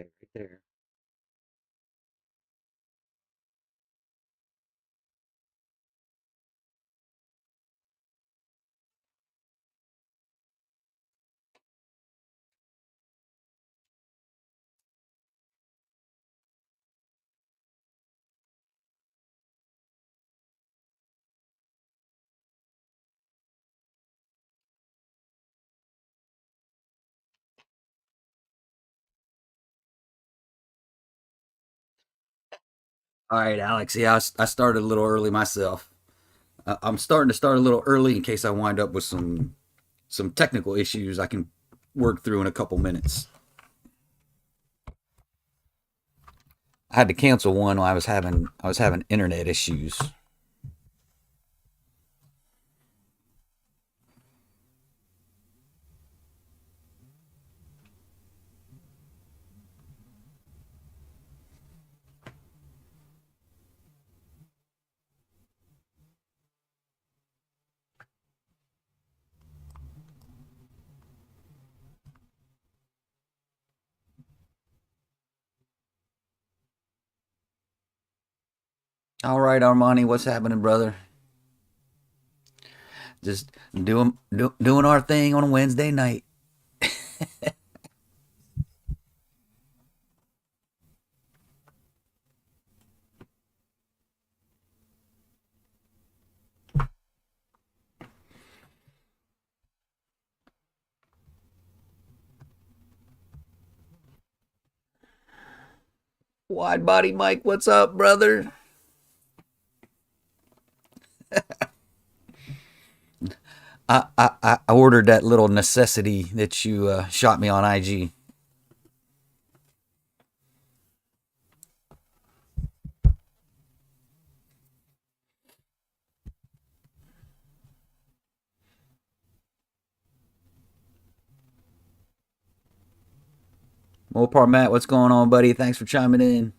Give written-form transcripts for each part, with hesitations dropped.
Okay, right there. All right, Alex. Yeah, I started a little early myself. I'm starting to start a little early in case I wind up with some technical issues I can work through in a couple minutes. I had to cancel one while I was having internet issues. All right, Armani, what's happening, brother? Just doing our thing on a Wednesday night. Wide body Mike, what's up, brother? I ordered that little necessity that you shot me on IG. Mopar Matt, what's going on, buddy? Thanks for chiming in.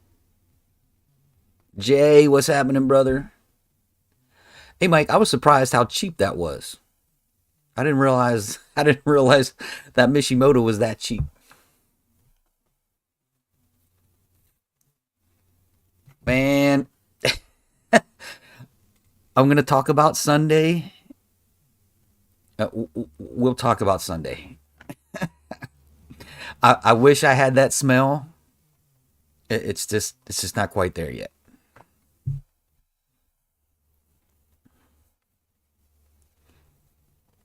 Jay, what's happening, brother? Hey, Mike, I was surprised how cheap that was. I didn't realize I didn't realize that Mishimoto was that cheap. Man, I'm gonna talk about Sunday. We'll talk about Sunday. I wish I had that smell. It's just not quite there yet.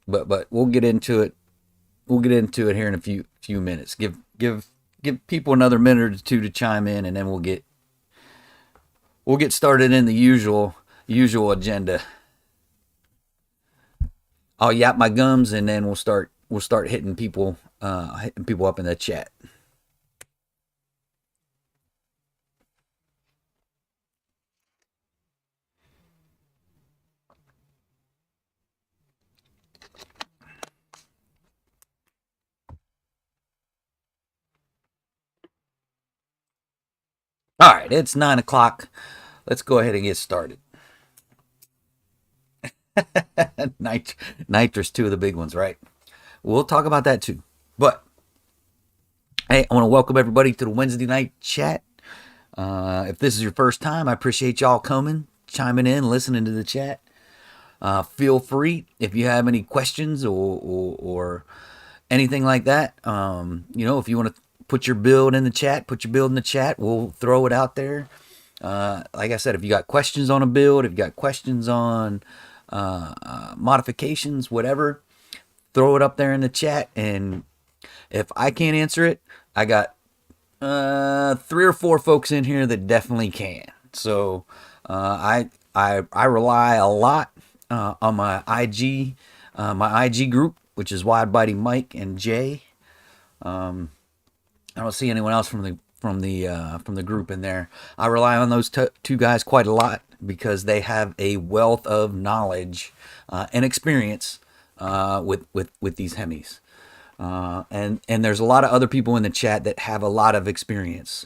But we'll get into it. We'll get into it here in a few minutes. Give people another minute or two to chime in, and then we'll get started in the usual agenda. I'll yap my gums, and then we'll start hitting people up in the chat. All right, it's 9 o'clock. Let's go ahead and get started. Nitrous, two of the big ones, right? We'll talk about that too. But hey, I want to welcome everybody to the Wednesday night chat. If this is your first time, I appreciate y'all coming, chiming in, listening to the chat. Feel free if you have any questions or anything like that. If you want to put your build in the chat, put your build in the chat. We'll throw it out there. Like I said, if you got questions on a build, if you got questions on modifications, whatever, throw it up there in the chat. And if I can't answer it, I got three or four folks in here that definitely can. So I rely a lot on my IG group, which is Wide Biting Mike and Jay. I don't see anyone else from the group in there. I rely on those two guys quite a lot because they have a wealth of knowledge and experience with these Hemis. And there's a lot of other people in the chat that have a lot of experience.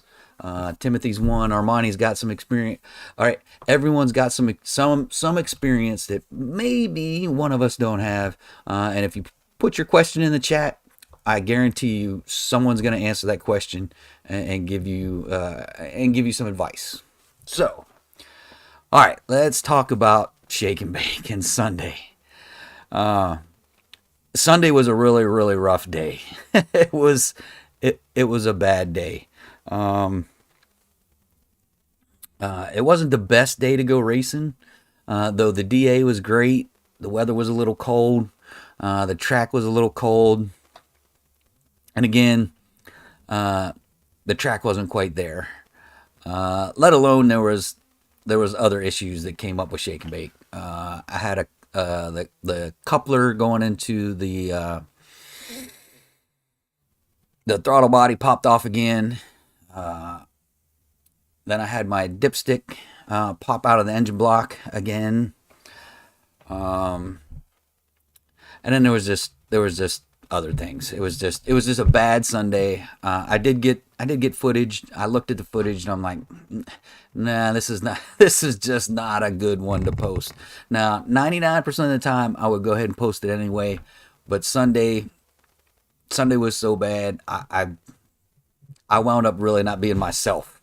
Timothy's one. Armani's got some experience. All right, everyone's got some experience that maybe one of us don't have. And if you put your question in the chat, I guarantee you someone's going to answer that question and give you some advice. So, all right, let's talk about shake and bake and Sunday. Sunday was a really really rough day. It was a bad day. It wasn't the best day to go racing, though the DA was great. The weather was a little cold. The track was a little cold. And again, the track wasn't quite there. Let alone there was other issues that came up with Shake and Bake. I had the coupler going into the throttle body popped off again. Then I had my dipstick pop out of the engine block again. And then there was just other things. It was just a bad Sunday. I did get footage. I looked at the footage and I'm like, nah, this is just not a good one to post. Now, 99% of the time I would go ahead and post it anyway, but Sunday was so bad. I wound up really not being myself.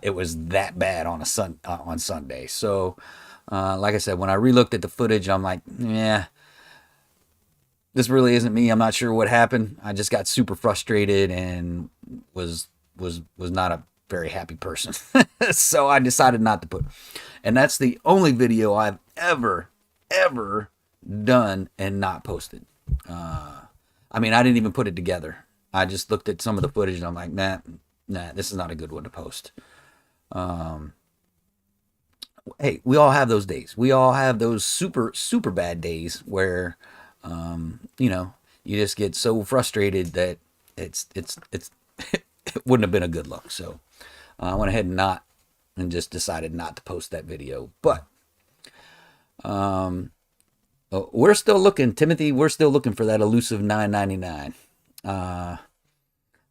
It was that bad on on Sunday. So, like I said, when I relooked at the footage, I'm like, yeah, this really isn't me. I'm not sure what happened. I just got super frustrated and was not a very happy person. So I decided not to put. And that's the only video I've ever done and not posted. I mean, I didn't even put it together. I just looked at some of the footage and I'm like, nah, this is not a good one to post. Hey, we all have those days. We all have those super bad days where, you just get so frustrated that it's it wouldn't have been a good look. So I went ahead and just decided not to post that video. But we're still looking, Timothy. We're still looking for that elusive 999.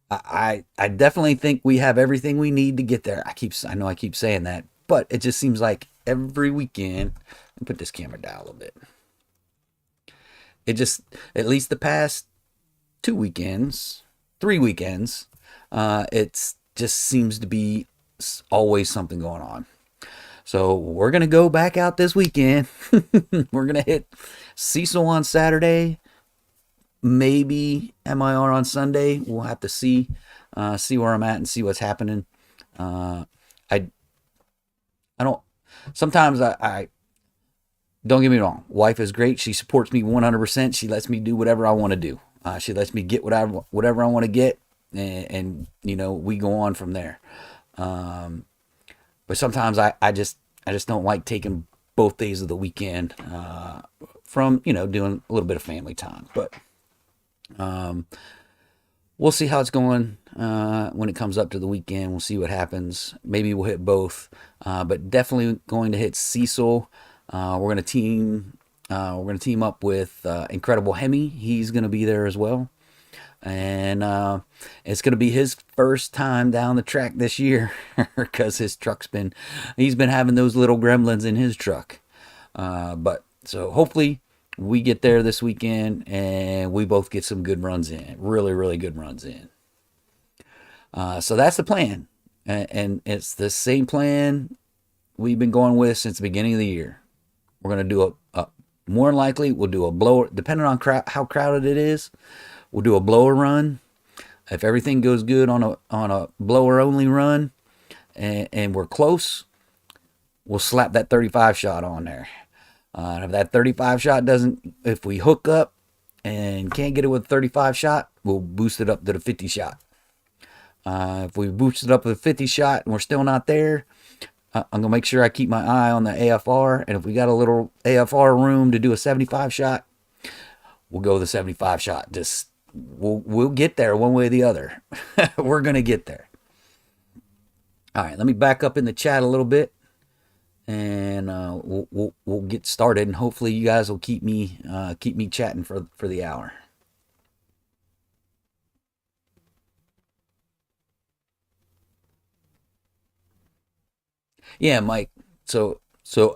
I definitely think we have everything we need to get there. I know I keep saying that, but it just seems like every weekend. Let me put this camera down a little bit. It just, at least the past 3 weekends, it just seems to be always something going on. So we're going to go back out this weekend. We're going to hit Cecil on Saturday. Maybe MIR on Sunday. We'll have to see where I'm at and see what's happening. I don't, sometimes I don't get me wrong. Wife is great. She supports me 100%. She lets me do whatever I want to do. She lets me get whatever I want to get. And we go on from there. But sometimes I just don't like taking both days of the weekend from, doing a little bit of family time. But we'll see how it's going when it comes up to the weekend. We'll see what happens. Maybe we'll hit both. But definitely going to hit Cecil. We're gonna team up with Incredible Hemi. He's gonna be there as well, and it's gonna be his first time down the track this year because he's been having those little gremlins in his truck. But so hopefully we get there this weekend and we both get some good runs in, really good runs in. So that's the plan, and it's the same plan we've been going with since the beginning of the year. We're going to do more than likely, we'll do a blower, depending on how crowded it is, we'll do a blower run. If everything goes good on a blower only run and we're close, we'll slap that 35 shot on there. If that 35 shot if we hook up and can't get it with a 35 shot, we'll boost it up to the 50 shot. If we boost it up to the 50 shot and we're still not there, I'm going to make sure I keep my eye on the AFR. And if we got a little AFR room to do a 75 shot, we'll go the 75 shot. Just, we'll get there one way or the other. We're going to get there. All right, let me back up in the chat a little bit. And we'll get started. And hopefully you guys will keep me chatting for the hour. Yeah, Mike. So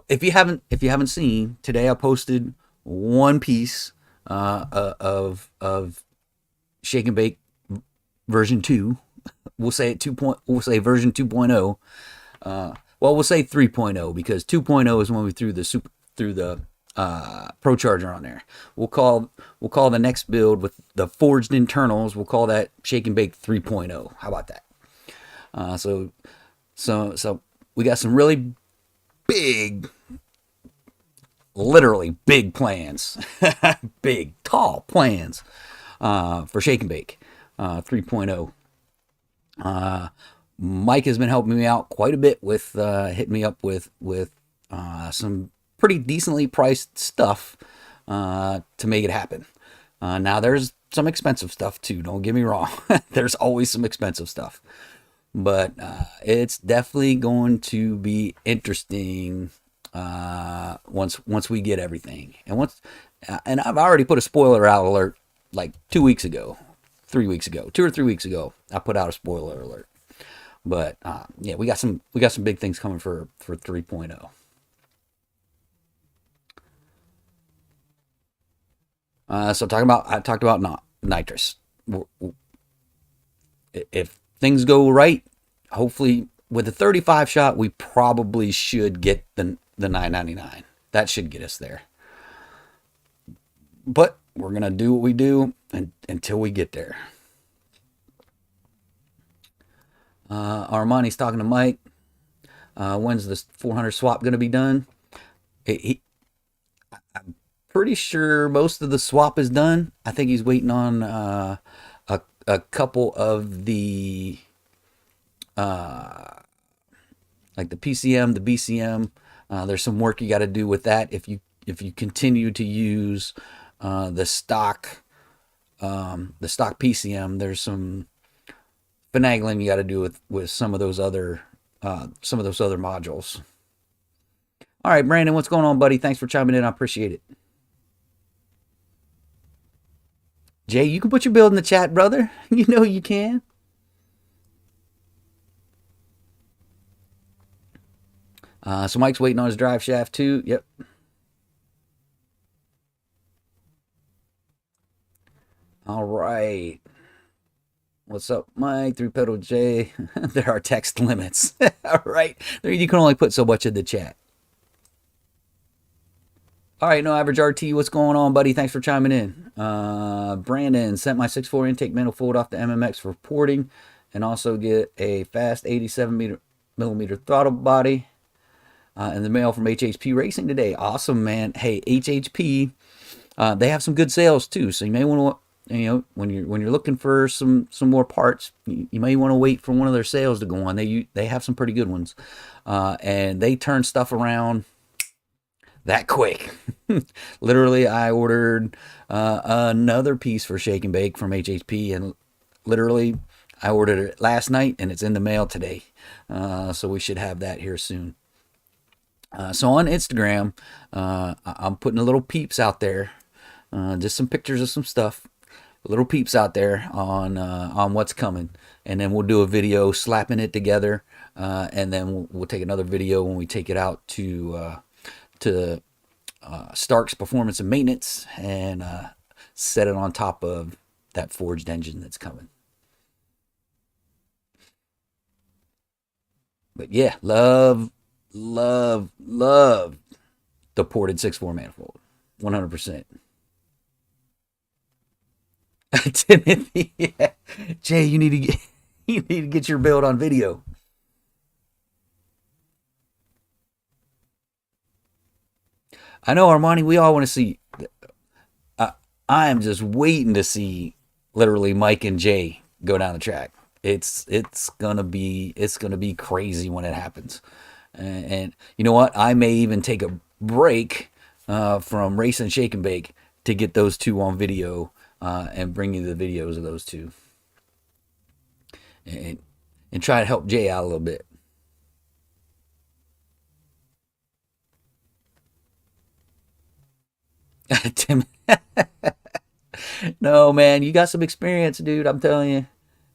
if you haven't seen, today I posted one piece of Shake and Bake version 2. We'll say it 2. We'll say version 2.0. Well, we'll say 3.0 because 2.0 is when we threw the Pro Charger on there. We'll call the next build with the forged internals. We'll call that Shake and Bake 3.0. How about that? So we got some really big, literally big plans, big tall plans for Shake and Bake 3.0. Mike has been helping me out quite a bit with hitting me up with some pretty decently priced stuff to make it happen. Now there's some expensive stuff too. Don't get me wrong. There's always some expensive stuff, but it's definitely going to be interesting once we get everything. And I've already put a spoiler out alert like 2 weeks ago, 3 weeks ago, 2 or 3 weeks ago. I put out a spoiler alert. But yeah, we got some big things coming for 3.0. So I talked about nitrous. If things go right, hopefully with the 35 shot, we probably should get the 999. That should get us there. But we're gonna do what we do until we get there. Armani's talking to Mike. When's this 400 swap going to be done? I'm pretty sure most of the swap is done. I think he's waiting on a couple of the like the PCM, the BCM. There's some work you got to do with that if you continue to use the stock PCM. There's some finagling you got to do with some of those other modules. All right, Brandon, what's going on, buddy? Thanks for chiming in. I appreciate it. Jay, you can put your build in the chat, brother. You know you can. So Mike's waiting on his drive shaft too. Yep. All right. What's up, Mike? 3 pedal J. There are text limits. All right. There, you can only put so much in the chat. All right, no average RT. What's going on, buddy? Thanks for chiming in. Brandon sent my 6.4 intake manifold off the MMX for porting, and also get a fast 87 millimeter throttle body in the mail from HHP Racing today. Awesome, man. Hey, HHP, they have some good sales too, so you may want to. When you're looking for some more parts, you may want to wait for one of their sales to go on. They have some pretty good ones, and they turn stuff around that quick. Literally, I ordered another piece for Shake and Bake from HHP, and literally I ordered it last night, and it's in the mail today. So we should have that here soon. So on Instagram, I'm putting a little peeps out there, just some pictures of some stuff. Little peeps out there on what's coming, and then we'll do a video slapping it together, and then we'll take another video when we take it out to Stark's Performance and Maintenance and set it on top of that forged engine that's coming. But yeah, love the ported 6.4 manifold, 100%. Timothy, yeah. Jay, you need to get your build on video. I know, Armani, we all want to see. I am just waiting to see literally Mike and Jay go down the track. It's gonna be crazy when it happens. And you know what? I may even take a break from Race and Shake and Bake to get those two on video and bring you the videos of those two, and try to help Jay out a little bit. Tim, no man, you got some experience, dude. I'm telling you,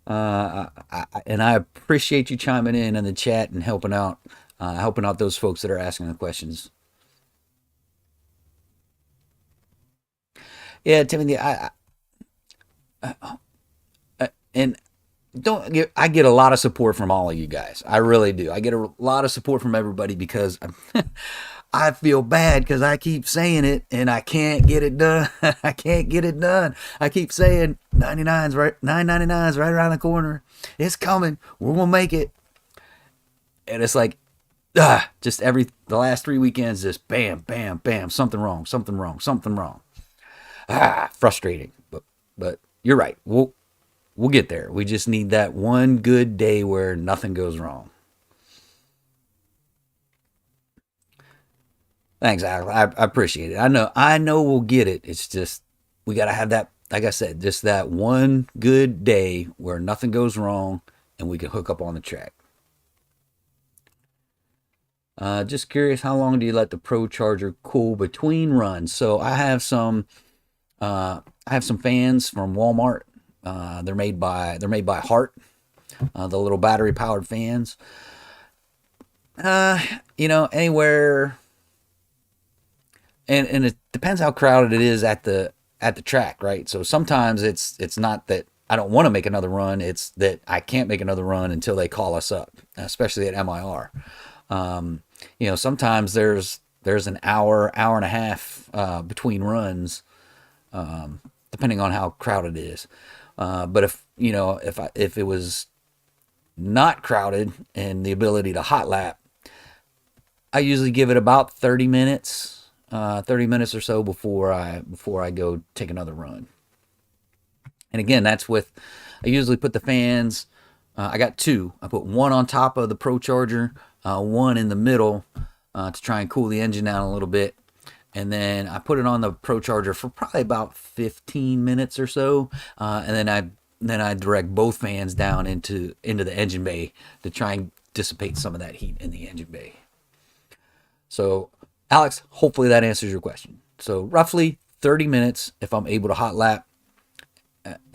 and I appreciate you chiming in the chat and helping out those folks that are asking the questions. Yeah, Timothy, And don't get, I get a lot of support from all of you guys. I really do. I get a lot of support from everybody because I feel bad because I keep saying it and I can't get it done. I can't get it done. I keep saying 99's right, 999's right around the corner. It's coming. We're gonna make it. And it's like, just the last 3 weekends, just bam, bam, bam, something wrong, something wrong, something wrong. Frustrating. But you're right. We'll get there. We just need that one good day where nothing goes wrong. Thanks, Alex. I appreciate it. I know we'll get it. It's just we gotta have that, like I said, just that one good day where nothing goes wrong and we can hook up on the track. Just curious, how long do you let the Pro Charger cool between runs? So I have some fans from Walmart. They're made by Hart, the little battery powered fans. Uh, Anywhere, and it depends how crowded it is at the track, right? So sometimes it's not that I don't want to make another run; it's that I can't make another run until they call us up, especially at MIR. Sometimes there's an hour and a half between runs, depending on how crowded it is. But if it was not crowded and the ability to hot lap, I usually give it about 30 minutes or so before I go take another run. And again, that's with I usually put the fans. I got two. I put one on top of the Pro Charger, one in the middle to try and cool the engine down a little bit, and then I put it on the Pro Charger for probably about 15 minutes or so, and then I direct both fans down into the engine bay to try and dissipate some of that heat in the engine bay. So, Alex, hopefully that answers your question. So, roughly 30 minutes if I'm able to hot lap.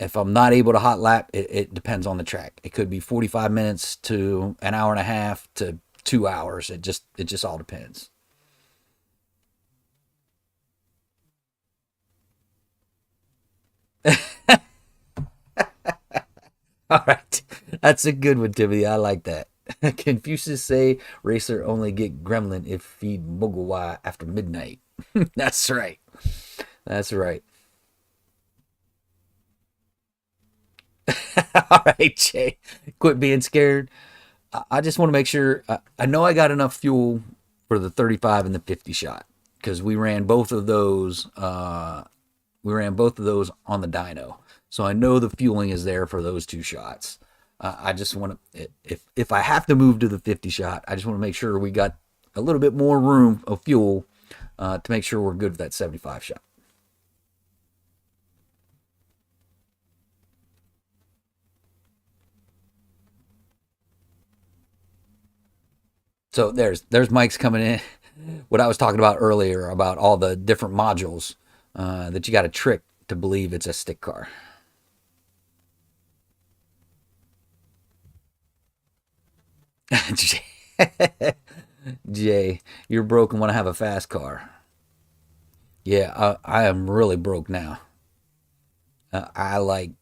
If I'm not able to hot lap, it depends on the track. It could be 45 minutes to an hour and a half to 2 hours. It just all depends. All right, that's a good one, Timothy. I like that. Confucius say racer only get gremlin if feed mogulwa after midnight. That's right. That's right. All right, Jay. Quit being scared. I just want to make sure I know I got enough fuel for the 35 and the 50 shot because we ran both of those. We ran both of those on the dyno, so I know the fueling is there for those two shots. I just want to, if I have to move to the 50 shot, I just want to make sure we got a little bit more room of fuel to make sure we're good for that 75 shot. So there's Mike's coming in. What I was talking about earlier about all the different modules that you got to trick to believe it's a stick car. Jay, Jay, you're broke and want to have a fast car. Yeah, I am really broke now. I like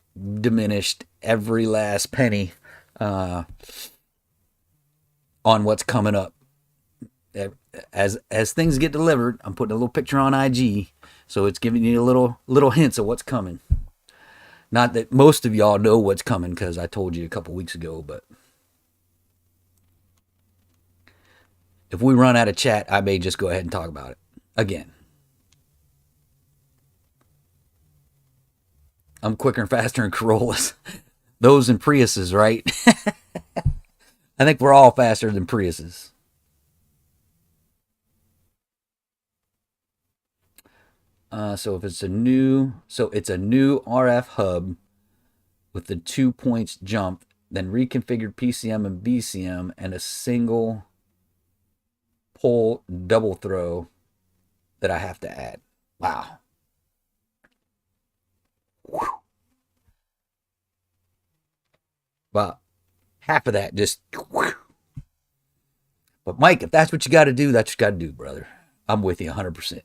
diminished every last penny uh, on what's coming up. As things get delivered, I'm putting a little picture on IG, so it's giving you a little hints of what's coming. Not that most of y'all know what's coming because I told you a couple weeks ago, but if we run out of chat, I may just go ahead and talk about it again. I'm quicker and faster in Corollas. Those and Priuses, right? I think we're all faster than Priuses. So if it's a new RF hub with the 2 points jump, then reconfigured PCM and BCM and a single pull double throw that I have to add. Wow. About half of that just. But Mike, if that's what you got to do, that's what you got to do, brother. I'm with you 100%.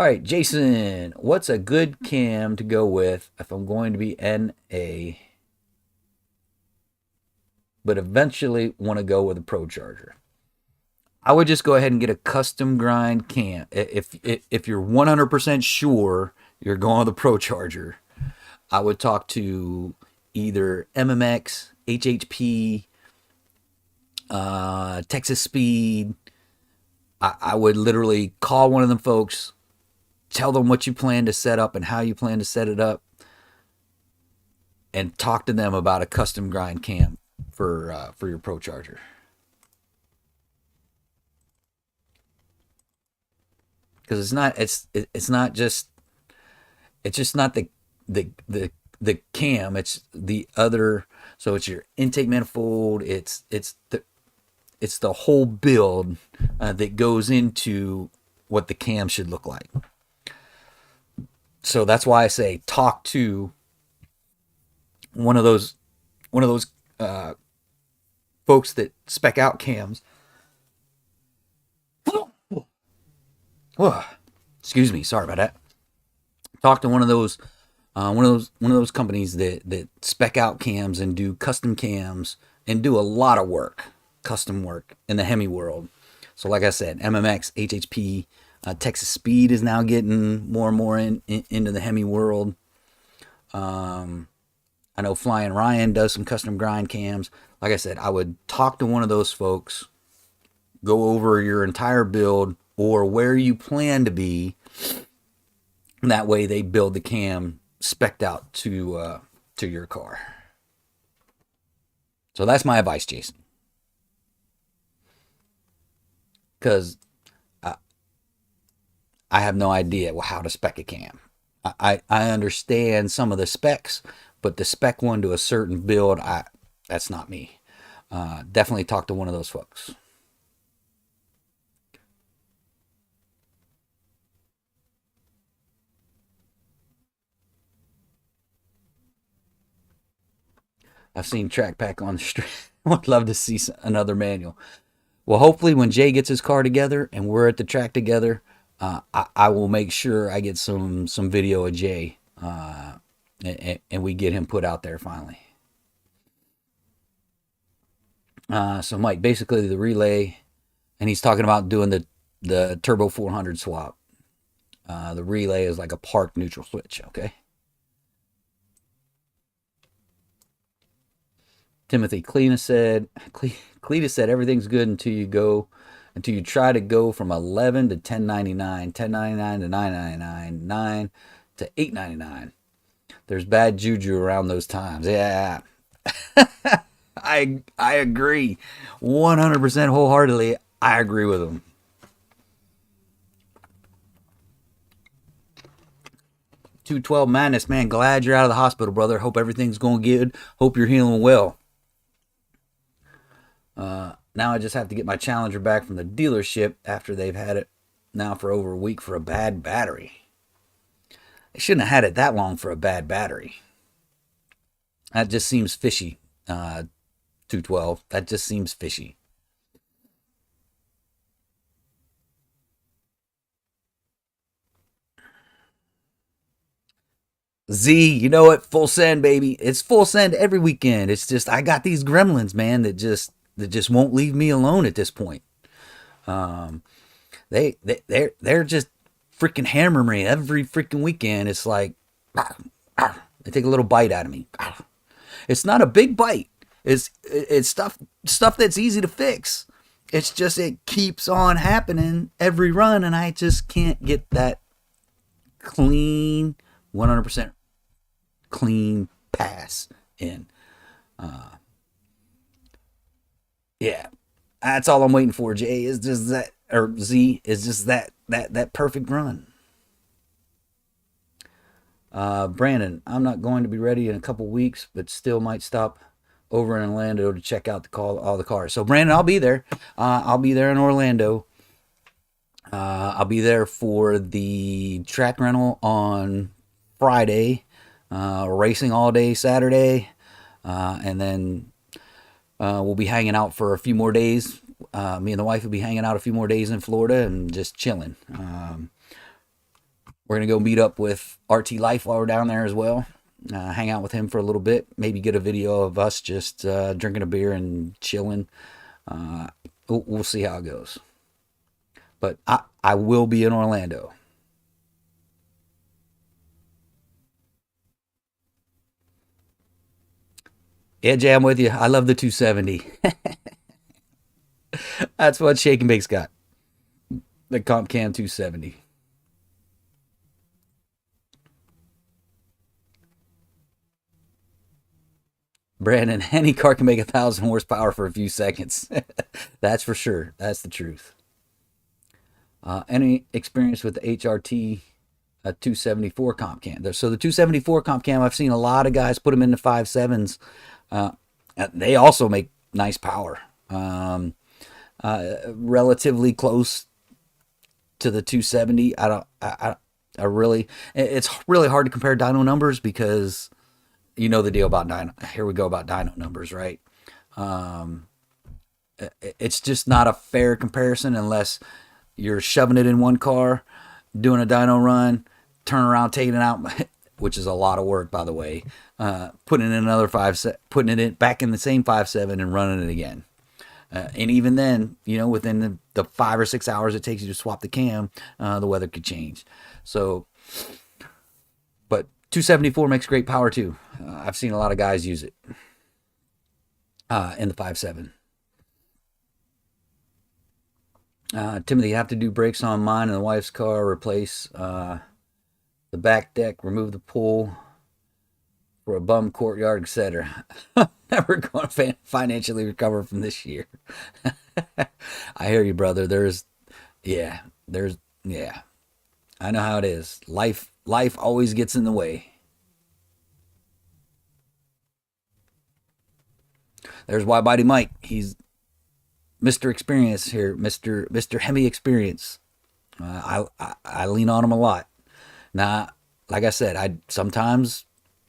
All right, Jason, what's a good cam to go with if I'm going to be NA, but eventually want to go with a Pro Charger? I would just go ahead and get a custom grind cam. If you're 100% sure you're going with a Pro Charger, I would talk to either MMX, HHP, Texas Speed. I would literally call one of them folks, tell them what you plan to set up and how you plan to set it up, and talk to them about a custom grind cam for your Pro Charger. Because it's not just it's just not the cam. It's the other. So it's your intake manifold. It's the whole build that goes into what the cam should look like. So that's why I say talk to one of those folks that spec out cams. Whoa, excuse me, sorry about that. Talk to one of those companies that spec out cams and do custom cams and do a lot of work, custom work in the Hemi world. So like I said, MMX, HHP, Texas Speed is now getting more and more into the Hemi world. I know Flying Ryan does some custom grind cams. Like I said, I would talk to one of those folks, go over your entire build or where you plan to be. That way they build the cam spec'd out to your car. So that's my advice, Jason. Because I have no idea how to spec a cam. I understand some of the specs, but to spec one to a certain build, that's not me. Definitely talk to one of those folks. I've seen track pack on the street. Would love to see another manual. Well, hopefully when Jay gets his car together and we're at the track together, I will make sure I get some video of Jay, and we get him put out there finally. So Mike, basically the relay, and he's talking about doing the Turbo 400 swap. The relay is like a park neutral switch. Okay. Timothy Cletus said everything's good until you try to go from 11 to 1099, 1099 to 999, 9 to 899. There's bad juju around those times. Yeah. I agree 100% wholeheartedly. I agree with him. $212 Madness, man. Glad you're out of the hospital, brother. Hope everything's going good. Hope you're healing well. Now I just have to get my Challenger back from the dealership after they've had it now for over a week for a bad battery. They shouldn't have had it that long for a bad battery. That just seems fishy. 212. That just seems fishy. Z, you know what? Full send, baby. It's full send every weekend. It's just I got these gremlins, man, that just won't leave me alone at this point. They're just freaking hammering me every freaking weekend. It's like they take a little bite out of me. It's not a big bite. It's stuff that's easy to fix. It's just it keeps on happening every run, and I just can't get that clean, 100% clean pass in. Yeah, that's all I'm waiting for. Jay is just that, or Z is just that perfect run. Brandon, I'm not going to be ready in a couple weeks, but still might stop over in Orlando to check out all the cars. So Brandon, I'll be there. I'll be there in Orlando. I'll be there for the track rental on Friday, racing all day Saturday, and then we'll be hanging out for a few more days. Me and the wife will be hanging out a few more days in Florida and just chilling. We're going to go meet up with RT Life while we're down there as well. Hang out with him for a little bit. Maybe get a video of us just drinking a beer and chilling. Uh, we'll see how it goes. But I will be in Orlando. Yeah, Jay, I'm with you. I love the 270. That's what Shake and Bake's got. The Comp Cam 270. Brandon, any car can make 1,000 horsepower for a few seconds. That's for sure. That's the truth. Any experience with the HRT 274 comp cam? So the 274 comp cam, I've seen a lot of guys put them in the 5.7s. Uh, they also make nice power. Relatively close to the 270. I really, it's really hard to compare dyno numbers because you know the deal about dyno. Here we go about dyno numbers, right? Um, it's just not a fair comparison unless you're shoving it in one car, doing a dyno run, turn around, taking it out, which is a lot of work, by the way. Putting it in another putting it in back in the same 5.7 and running it again. And even then, you know, within the 5 or 6 hours it takes you to swap the cam, the weather could change. So, but 274 makes great power too. I've seen a lot of guys use it in the 5.7. Timothy, you have to do brakes on mine and the wife's car, replace the back deck, remove the pull for a bum courtyard, etc. Never going to financially recover from this year. I hear you, brother. Yeah, yeah. I know how it is. Life always gets in the way. There's Wide Body Mike. He's Mr. Experience here, Mr. Hemi Experience. I lean on him a lot. Now, like I said, I sometimes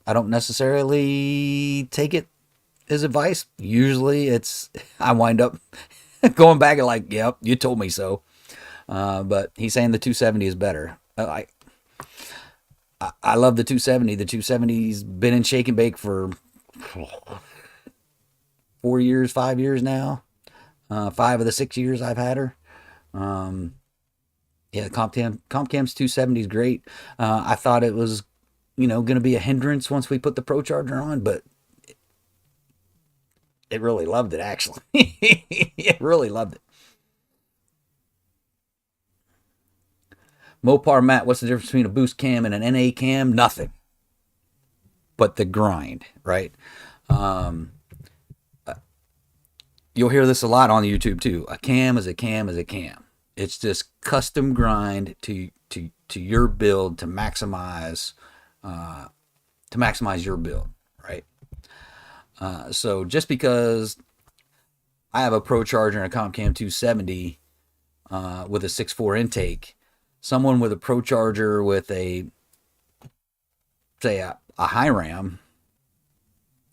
I don't necessarily take it as advice. Usually, it's I wind up going back and like, yep, you told me so. But he's saying the 270 is better. I love the 270. The 270's been in shake and bake for 4 years, 5 years now. 5 of the 6 years I've had her. Um, yeah, Comp Cam's 270 is great. I thought it was, going to be a hindrance once we put the Pro Charger on, but it really loved it actually. It really loved it. Mopar Matt, what's the difference between a boost cam and an NA cam? Nothing. But the grind, right? Um, you'll hear this a lot on YouTube too. A cam is a cam is a cam. It's just custom grind to your build uh, to maximize your build, right? So just because I have a Pro Charger and a Comp Cam 270 with a 6.4 intake, someone with a Pro Charger with a high ram,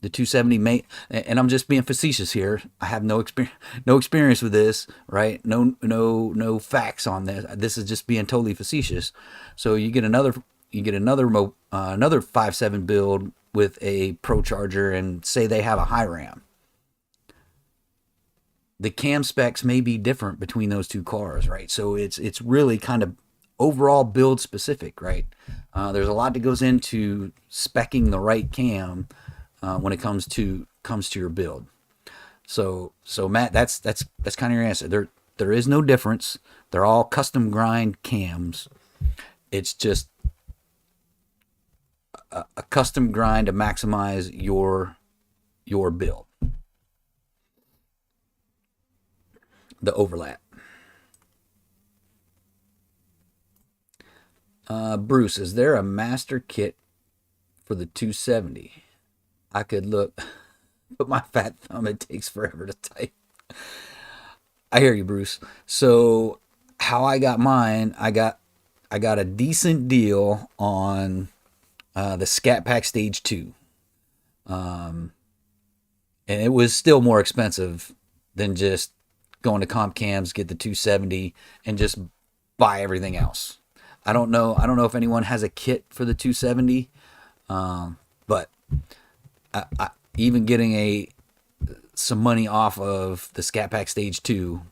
the 270 may, and I'm just being facetious here. I have no experience with this, right? No facts on this. This is just being totally facetious. So another 5.7 build with a Pro Charger, and say they have a high ram. The cam specs may be different between those two cars, right? So it's really kind of overall build specific, right? There's a lot that goes into specing the right cam when it comes to your build. So Matt, that's kind of your answer. There is no difference. They're all custom grind cams. It's just a custom grind to maximize your build. The overlap. Bruce, is there a master kit for the 270? I could look, but my fat thumb, it takes forever to type. I hear you, Bruce. So how I got mine, I got a decent deal on the Scat Pack Stage 2. And it was still more expensive than just going to Comp Cams, get the 270, and just buy everything else. I don't know if anyone has a kit for the 270, but even getting a some money off of the Scat Pack Stage 2,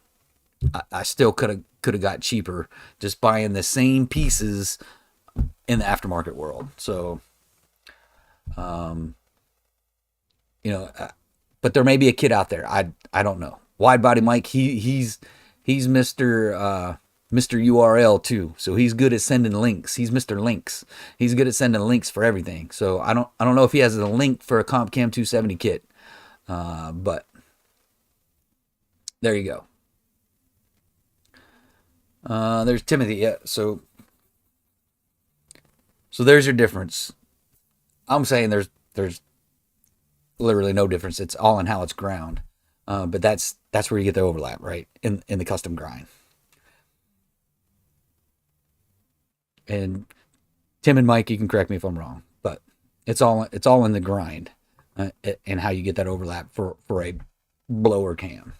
I still could have got cheaper just buying the same pieces in the aftermarket world. So, you know, but there may be a kid out there. I don't know. Wide Body Mike, he's Mr. URL too. So he's good at sending links. He's Mr. Links. He's good at sending links for everything. So I don't know if he has a link for a Comp Cam 270 kit. But there you go. There's Timothy. Yeah. So there's your difference. I'm saying there's literally no difference. It's all in how it's ground. But that's where you get the overlap, right? In the custom grind. And Tim and Mike, you can correct me if I'm wrong, but it's all in the grind, and how you get that overlap for a blower cam.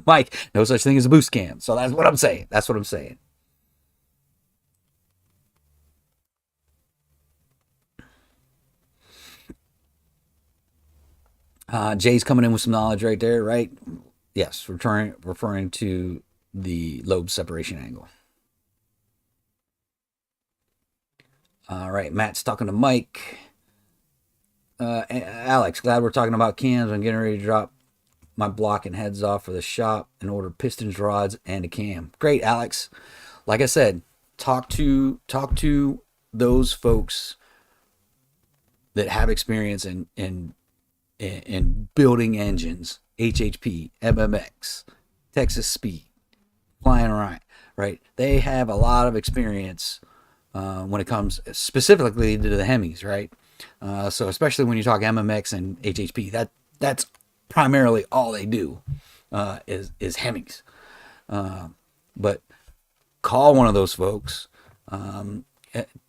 Mike, no such thing as a boost cam. So that's what I'm saying. That's what I'm saying. Jay's coming in with some knowledge right there, right? Yes, referring to the lobe separation angle. All right, Matt's talking to Mike. Alex, glad we're talking about cams. I'm getting ready to drop my block and heads off for the shop and order pistons, rods, and a cam. Great, Alex. Like I said, talk to those folks that have experience in building engines, HHP, MMX, Texas Speed, Flying right? They have a lot of experience when it comes specifically to the Hemis, right? So especially when you talk MMX and HHP, that's primarily all they do, is Hemis. But call one of those folks.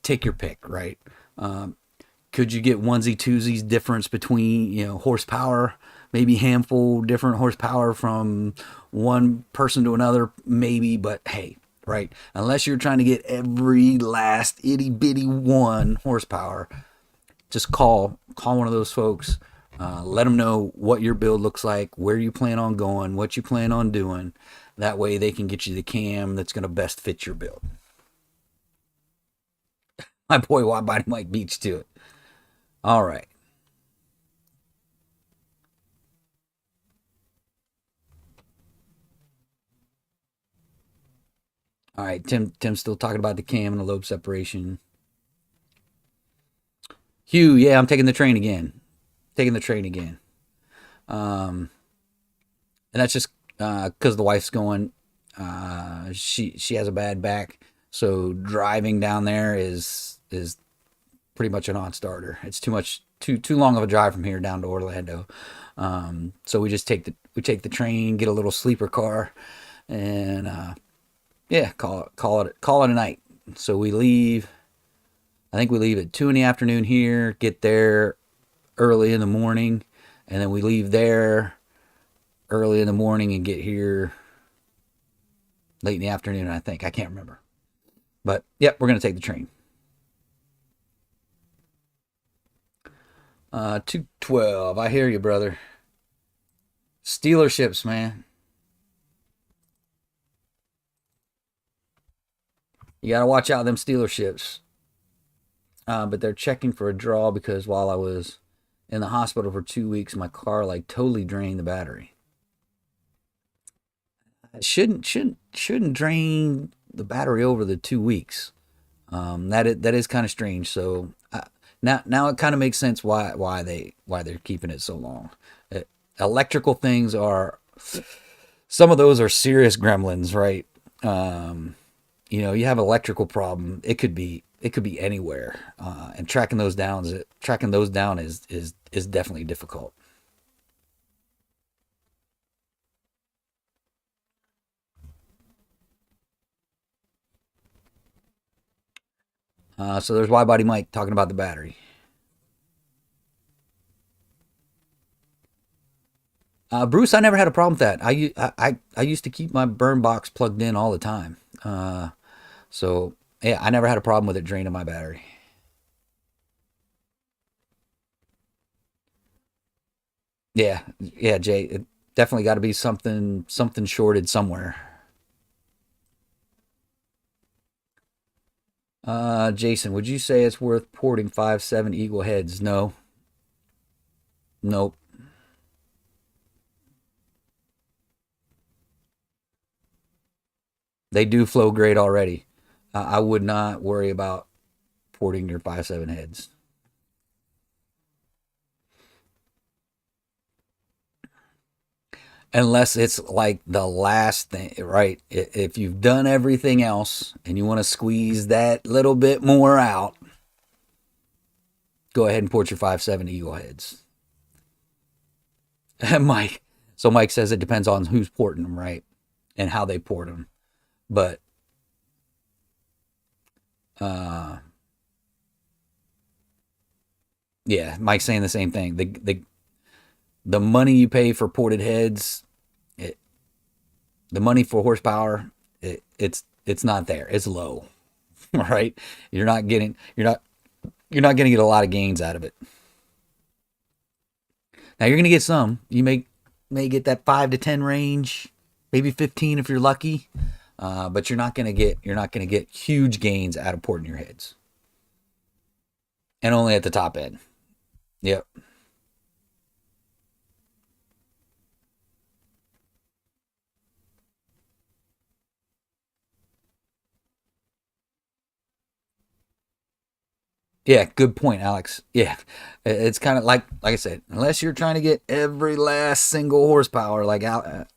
Take your pick, right? Could you get onesie twosies difference between, horsepower, maybe handful different horsepower from one person to another, maybe, but hey, right? Unless you're trying to get every last itty bitty one horsepower, just call one of those folks. Let them know what your build looks like, where you plan on going, what you plan on doing. That way they can get you the cam that's going to best fit your build. My boy Wide Body Mike beats to it. All right. All right, Tim's still talking about the cam and the lobe separation. Hugh, yeah, I'm taking the train again. Taking the train again. And that's just because the wife's going. She has a bad back, so driving down there is pretty much a non-starter. It's too long of a drive from here down to Orlando. So we just take the train, get a little sleeper car, and yeah, call it a night. So we leave. I think we leave at 2 in the afternoon here. Get there early in the morning, and then we leave there early in the morning and get here late in the afternoon. I think, I can't remember, but yep, we're gonna take the train. 212. I hear you, brother. Steeler ships, man. You gotta watch out them Steeler ships. But they're checking for a draw because while I was in the hospital for 2 weeks, my car like totally drained the battery. It shouldn't drain the battery over the 2 weeks. That is kind of strange. So now it kind of makes sense why they're keeping it so long. Electrical things are, some of those are serious gremlins, right? You have an electrical problem. It could be anywhere, and tracking those down is definitely difficult. So there's Wide Body Mike talking about the battery. Bruce, I never had a problem with that. I used to keep my burn box plugged in all the time. So yeah, I never had a problem with it draining my battery. Yeah, yeah, Jay, it definitely got to be something shorted somewhere. Jason, would you say it's worth porting 5.7 Eagle heads? No, nope. They do flow great already. I would not worry about porting your 5.7 heads. Unless it's like the last thing, right? If you've done everything else and you want to squeeze that little bit more out, go ahead and port your 5.7 Eagle heads. Mike, so Mike says it depends on who's porting them, right? And how they port them. But uh, yeah, Mike's saying the same thing. The money you pay for ported heads, it, the money for horsepower, it's not there. It's low, right? You're not going to get a lot of gains out of it. Now you're going to get some. You may get that 5 to 10 range, maybe 15 if you're lucky. But you're not going to get huge gains out of porting your heads, and only at the top end. Yep. Yeah, good point, Alex. Yeah, it's kind of like I said, unless you're trying to get every last single horsepower, like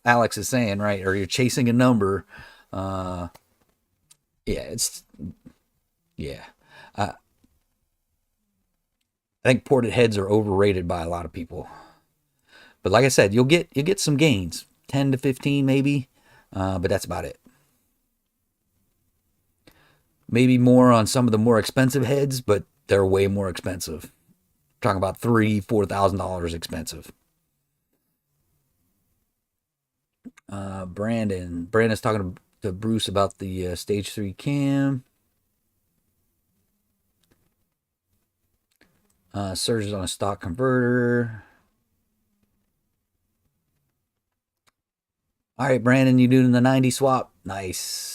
Alex is saying, right, or you're chasing a number. Uh, yeah, it's yeah. I I think ported heads are overrated by a lot of people, but like I said, you'll get some gains, 10 to 15 maybe, but that's about it. Maybe more on some of the more expensive heads, but they're way more expensive. I'm talking about $3,000, $4,000 expensive. Brandon's talking to Bruce about the stage 3 cam. Surges on a stock converter. All right, Brandon, you doing the 90 swap? Nice.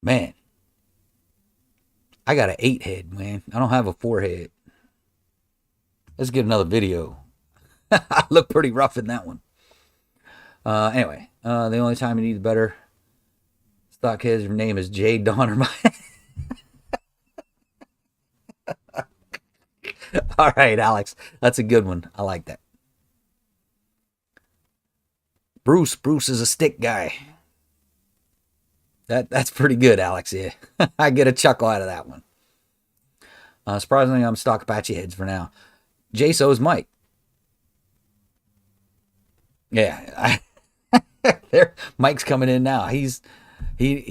Man, I got an 8 head, man. I don't have a 4 head. Let's get another video. I look pretty rough in that one. Anyway, the only time you need the better stock heads, your name is Jay Donner. All right, Alex. That's a good one. I like that. Bruce is a stick guy. That's pretty good, Alex. Yeah. I get a chuckle out of that one. Surprisingly, I'm stock Apache heads for now. Jay, so is Mike. Yeah. There Mike's coming in now. He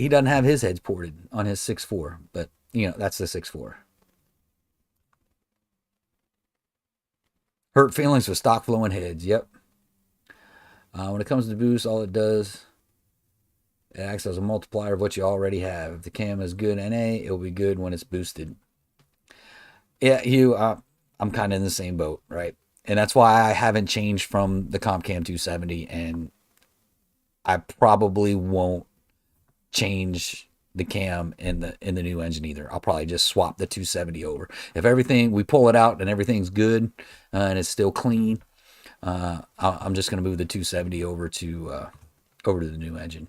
doesn't have his heads ported on his 6.4, but that's the 6.4. Hurt feelings with stock flowing heads. Yep. When it comes to boost, all it does, it acts as a multiplier of what you already have. If the cam is good NA, it'll be good when it's boosted. Yeah, Hugh, I'm kind of in the same boat, right? And that's why I haven't changed from the CompCam 270, and I probably won't change the cam in the new engine either. I'll probably just swap the 270 over. If everything we pull it out and everything's good and it's still clean, I'm just gonna move the 270 over to the new engine.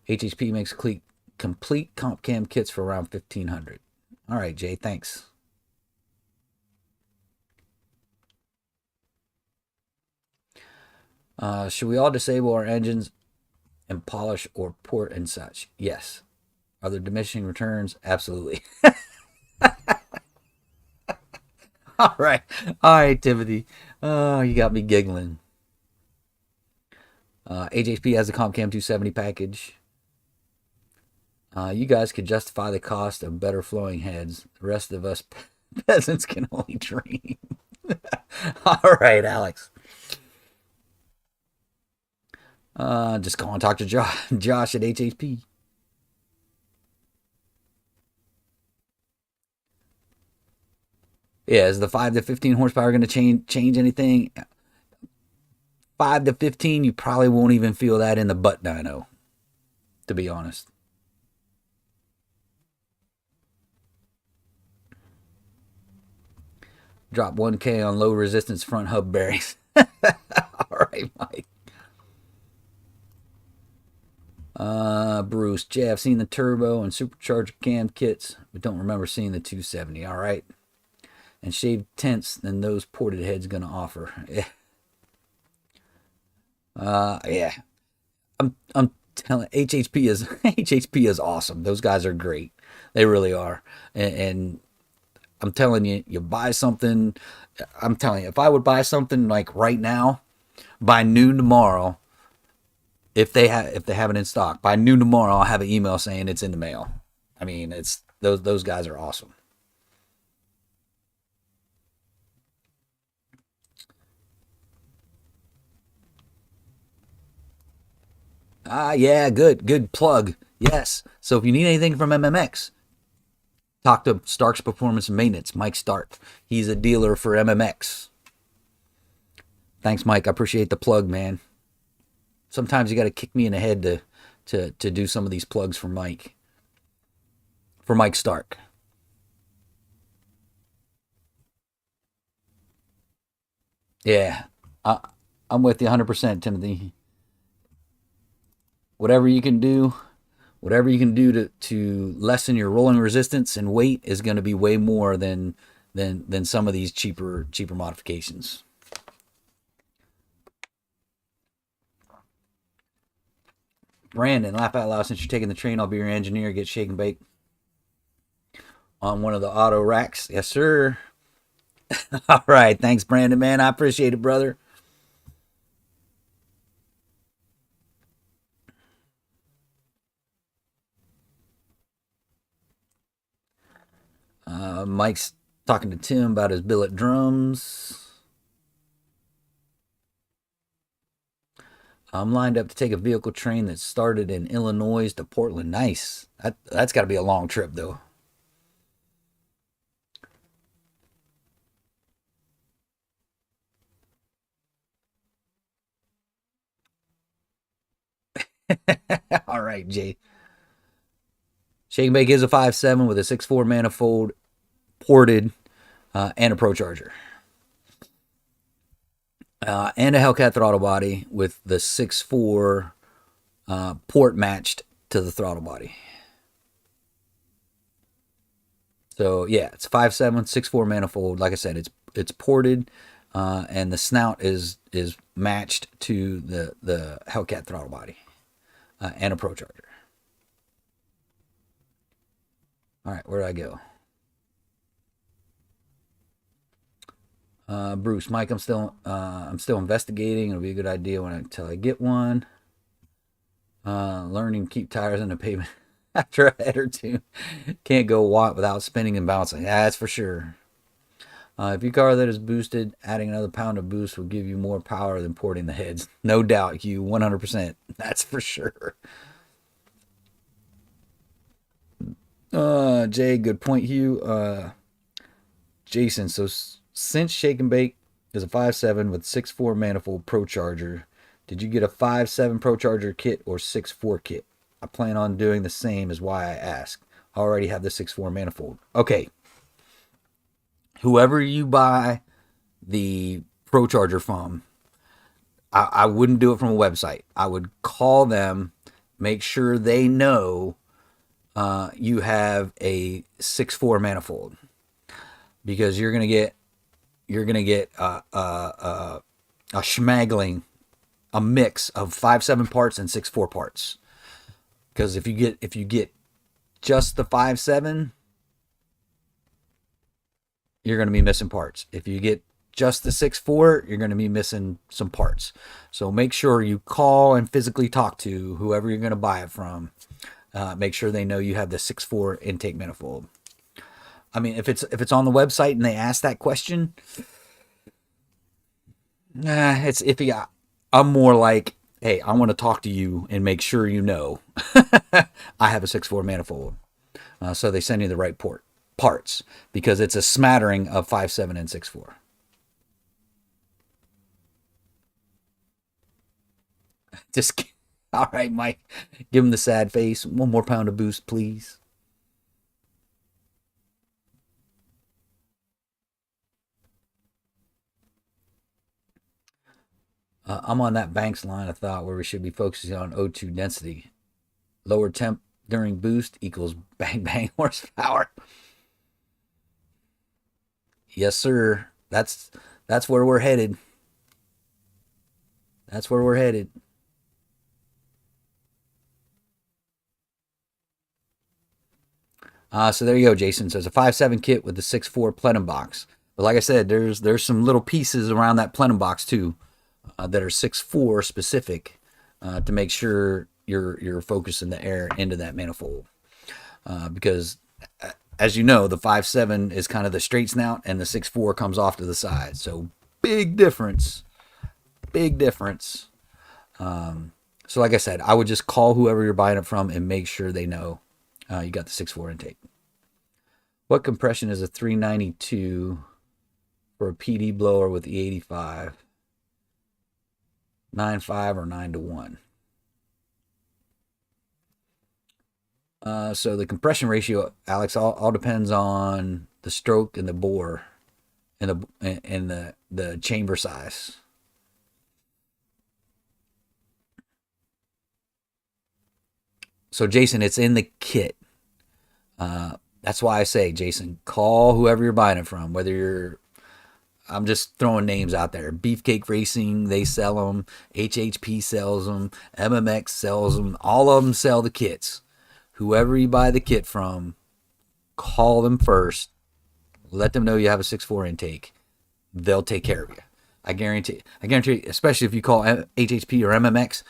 HHP makes complete comp cam kits for around 1,500. All right, Jay, thanks. Should we all disable our engines and polish or port and such? Yes. Are there diminishing returns? Absolutely. All right. All right, Timothy. Oh, you got me giggling. HHP has a CompCam 270 package. You guys could justify the cost of better flowing heads. The rest of us peasants can only dream. All right, Alex. Just call and talk to Josh at HHP. Yeah, is the 5 to 15 horsepower going to change anything? 5 to 15, you probably won't even feel that in the butt dyno, to be honest. Drop 1K on low resistance front hub bearings. All right, Mike. Bruce, Jay, I've seen the turbo and supercharger cam kits, but don't remember seeing the 270. All right. And shaved tents than those ported heads gonna offer. Yeah. Yeah. I'm telling HHP is HHP is awesome. Those guys are great. They really are. And I'm telling you, you buy something. I'm telling you, if I would buy something like right now, by noon tomorrow, if they have it in stock by noon tomorrow, I'll have an email saying it's in the mail. I mean, it's those guys are awesome. Yeah, good plug. Yes. So if you need anything from MMX, talk to Stark's Performance and Maintenance, Mike Stark. He's a dealer for MMX. Thanks, Mike. I appreciate the plug, man. Sometimes you got to kick me in the head to do some of these plugs for Mike Stark. Yeah, I, I'm with you 100%, Timothy. Whatever you can do, whatever you can do to lessen your rolling resistance and weight is going to be way more than some of these cheaper modifications. Brandon, laugh out loud. Since you're taking the train, I'll be your engineer. Get shake and bake on one of the auto racks. Yes, sir. All right. Thanks, Brandon, man. I appreciate it, brother. Mike's talking to Tim about his billet drums. I'm lined up to take a vehicle train that started in Illinois to Portland. Nice. That's got to be a long trip, though. All right, Jay. Shake and Bake is a 5.7 with a 6.4 manifold ported and a Pro Charger. And a Hellcat throttle body with the 6.4 port matched to the throttle body. So yeah, it's 5.7, 6.4 manifold. Like I said, it's ported, and the snout is matched to the Hellcat throttle body and a Pro Charger. All right, where do I go? Bruce, Mike, I'm still investigating. It'll be a good idea until I get one. Learning to keep tires in the pavement after a head or two. Can't go watt without spinning and bouncing. Yeah, that's for sure. If your car that is boosted, adding another pound of boost will give you more power than porting the heads. No doubt, you 100%. That's for sure. Jay, good point, Hugh. Jason, so since Shake and Bake is a 5.7 with 6.4 manifold Pro Charger, did you get a 5.7 Pro Charger kit or 6.4 kit? I plan on doing the same, is why I ask. I already have the 6.4 manifold. Okay. Whoever you buy the Pro Charger from, I wouldn't do it from a website. I would call them, make sure they know you have a 6.4 manifold, because you're gonna get a schmagling, a mix of 5.7 parts and 6.4 parts. Because if you get just the 5.7, you're gonna be missing parts. If you get just the 6.4, you're gonna be missing some parts. So make sure you call and physically talk to whoever you're gonna buy it from. Make sure they know you have the 6.4 intake manifold. I mean, if it's on the website and they ask that question, it's iffy. I'm more like, hey, I want to talk to you and make sure you know I have a 6.4 manifold. So they send you the right parts because it's a smattering of 5.7 and 6.4. Just all right, Mike. Give him the sad face. One more pound of boost, please. I'm on that Banks line of thought where we should be focusing on O2 density. Lower temp during boost equals bang bang horsepower. Yes, sir. That's where we're headed. That's where we're headed. So there you go, Jason. So it's a 5.7 kit with the 6.4 plenum box. But like I said, there's some little pieces around that plenum box too that are 6.4 specific to make sure you're focusing the air into that manifold. Because as you know, the 5.7 is kind of the straight snout and the 6.4 comes off to the side. So big difference. Big difference. So like I said, I would just call whoever you're buying it from and make sure they know you got the 6.4 intake. What compression is a 392 for a PD blower with the 85? 9.5 or 9:1? So the compression ratio, Alex, all depends on the stroke and the bore and the chamber size. So Jason, it's in the kit. That's why I say, Jason, call whoever you're buying it from. Whether I'm just throwing names out there. Beefcake Racing, they sell them. HHP sells them. MMX sells them. All of them sell the kits. Whoever you buy the kit from, call them first. Let them know you have a 6.4 intake. They'll take care of you. I guarantee. I guarantee. Especially if you call HHP or MMX,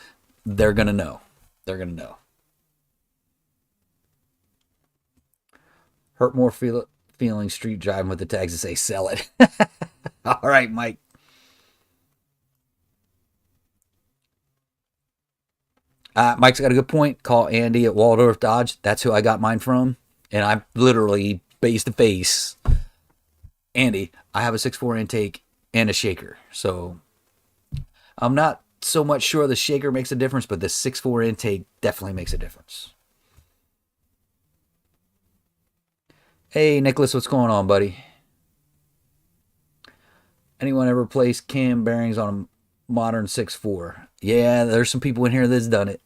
they're gonna know. They're gonna know. Hurt more feeling street driving with the tags that say sell it. All right, Mike. Mike's got a good point. Call Andy at Waldorf Dodge. That's who I got mine from. And I'm literally face to face. Andy, I have a 6.4 intake and a shaker. So I'm not so much sure the shaker makes a difference, but the 6.4 intake definitely makes a difference. Hey, Nicholas, what's going on, buddy? Anyone ever replaced cam bearings on a modern 6.4? Yeah, there's some people in here that's done it.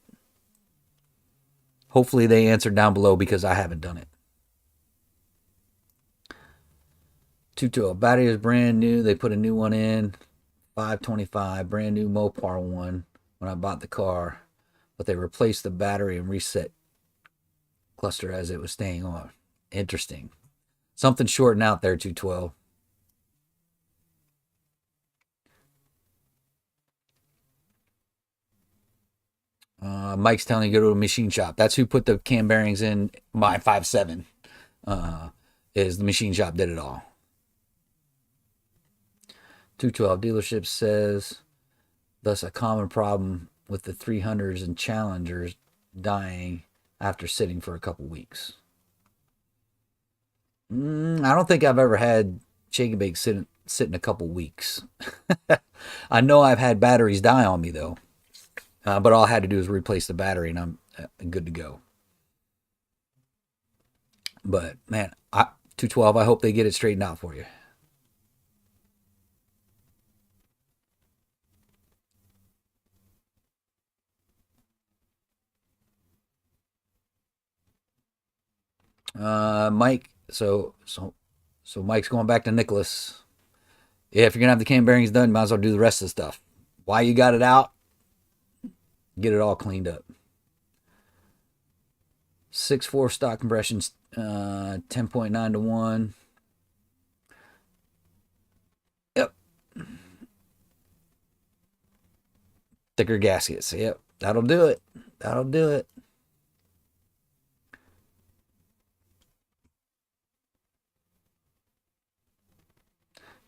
Hopefully they answered down below because I haven't done it. 212 battery is brand new. They put a new one in. 525 brand new Mopar one when I bought the car, but they replaced the battery and reset cluster as it was staying on. Interesting. Something shorting out there, 212. Mike's telling you to go to a machine shop. That's who put the cam bearings in my 5.7. Is the machine shop did it all. 212 dealership says, thus a common problem with the 300s and Challengers dying after sitting for a couple weeks. I don't think I've ever had shake and bake sit in a couple weeks. I know I've had batteries die on me though, but all I had to do was replace the battery and I'm good to go. But man, 212, I hope they get it straightened out for you. Mike, so Mike's going back to Nicholas. Yeah, if you're gonna have the cam bearings done, you might as well do the rest of the stuff. Why you got it out? Get it all cleaned up. 6.4 stock compressions, 10.9:1. Yep. Thicker gaskets. Yep. That'll do it. That'll do it.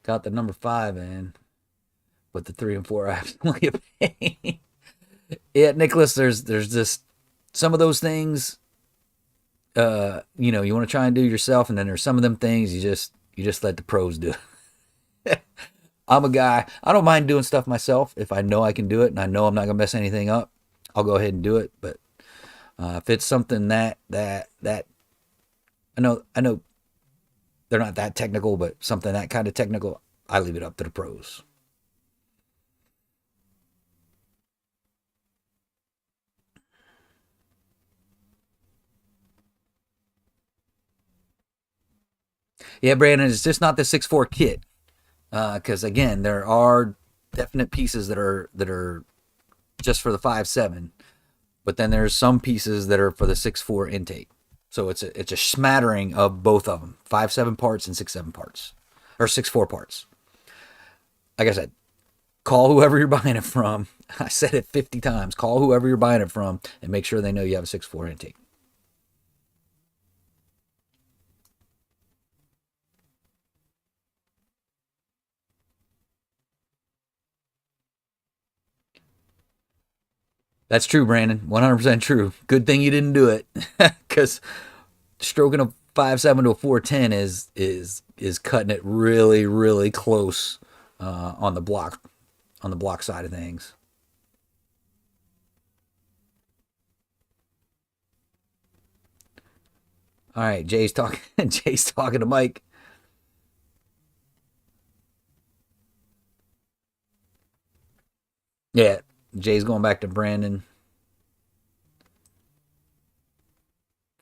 got the number 5 in, but the 3 and 4 I absolutely pay. Yeah, Nicholas, there's just some of those things you want to try and do yourself, and then there's some of them things you just let the pros do. I'm a guy, I don't mind doing stuff myself if I know I can do it and I know I'm not gonna mess anything up. I'll go ahead and do it. But if it's something that I know they're not that technical, but something that kind of technical, I leave it up to the pros. Yeah, Brandon, it's just not the 6.4 kit. Because again, there are definite pieces that are just for the 5.7, but then there's some pieces that are for the 6.4 intake. So it's a smattering of both of them, 5.7 parts and 6.7 parts, or 6.4 parts. Like I said, call whoever you're buying it from. I said it 50 times. Call whoever you're buying it from and make sure they know you have a 6.4 intake. That's true, Brandon. 100% true. Good thing you didn't do it, because stroking a 5.7 to a 4.10 is cutting it really really close on the block side of things. All right, Jay's talking. Jay's talking to Mike. Yeah, Jay's going back to Brandon.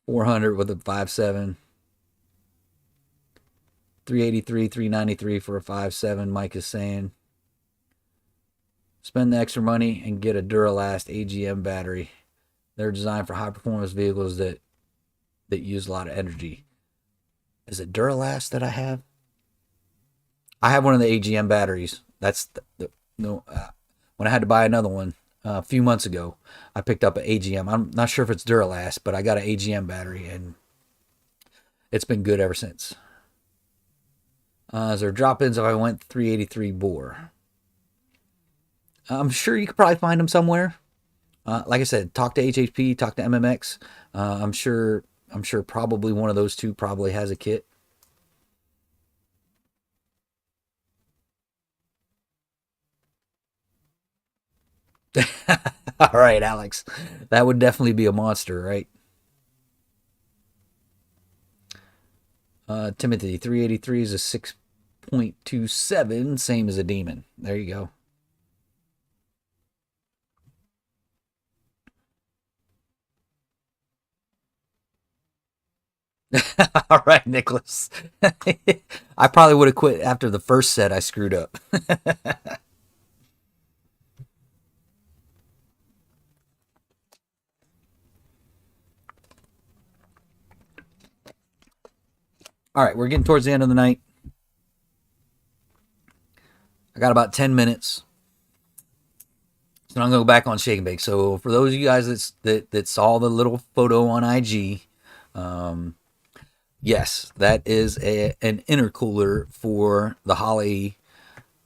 400 with a 5.7. 383, 393 for a 5.7. Mike is saying spend the extra money and get a Duralast AGM battery. They're designed for high performance vehicles that use a lot of energy. Is it Duralast that I have? I have one of the AGM batteries. That's the no. When I had to buy another one a few months ago, I picked up an AGM. I'm not sure if it's Duralast, but I got an AGM battery, and it's been good ever since. Is there drop-ins if I went 383 bore? I'm sure you could probably find them somewhere. Like I said, talk to HHP, talk to MMX. I'm sure. I'm sure probably one of those two probably has a kit. All right, Alex, that would definitely be a monster, right? Timothy 383 is a 6.27, same as a demon. There you go. All right, Nicholas. I probably would have quit after the first set. I screwed up. All right, we're getting towards the end of the night. I got about 10 minutes. So I'm gonna go back on Shake and Bake. So for those of you guys that saw the little photo on IG, um, yes, that is an intercooler for the Holly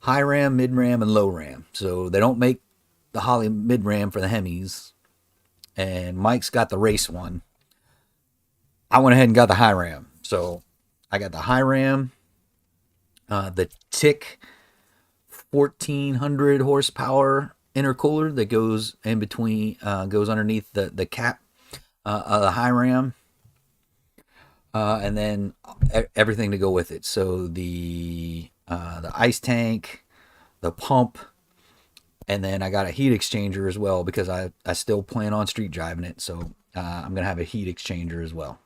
high ram, mid ram, and low ram. So they don't make the Holly mid ram for the Hemis, and Mike's got the race one. I went ahead and got the high ram. So I got the high ram, the Tick 1400 horsepower intercooler that goes in between, goes underneath the cap of the high ram, and then everything to go with it. So the ice tank, the pump, and then I got a heat exchanger as well because I still plan on street driving it. So I'm gonna have a heat exchanger as well.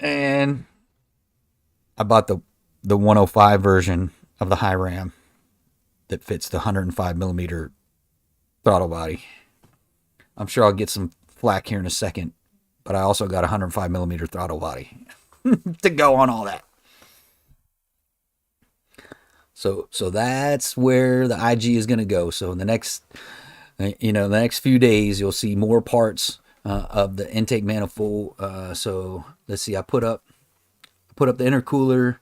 And I bought the 105 version of the high ram that fits the 105 millimeter throttle body. I'm sure I'll get some flack here in a second, but I also got a 105 millimeter throttle body to go on all that. So that's where the IG is going to go. So in the next, the next few days, you'll see more parts of the intake manifold. So let's see, I put up the intercooler.